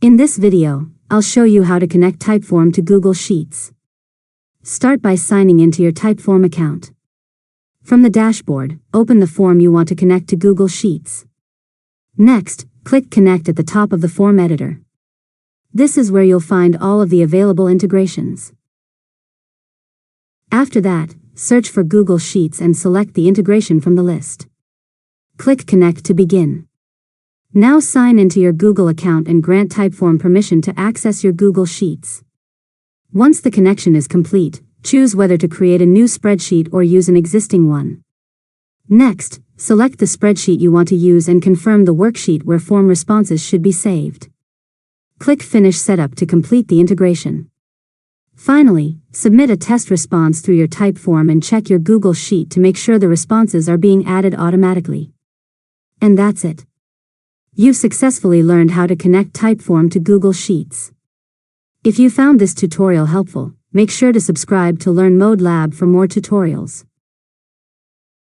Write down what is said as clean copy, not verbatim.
In this video, I'll show you how to connect Typeform to Google Sheets. Start by signing into your Typeform account. From the dashboard, open the form you want to connect to Google Sheets. Next, click Connect at the top of the form editor. This is where you'll find all of the available integrations. After that, search for Google Sheets and select the integration from the list. Click Connect to begin. Now sign into your Google account and grant Typeform permission to access your Google Sheets. Once the connection is complete, choose whether to create a new spreadsheet or use an existing one. Next, select the spreadsheet you want to use and confirm the worksheet where form responses should be saved. Click Finish Setup to complete the integration. Finally, submit a test response through your Typeform and check your Google Sheet to make sure the responses are being added automatically. And that's it. You've successfully learned how to connect Typeform to Google Sheets. If you found this tutorial helpful, make sure to subscribe to Learn Mode Lab for more tutorials.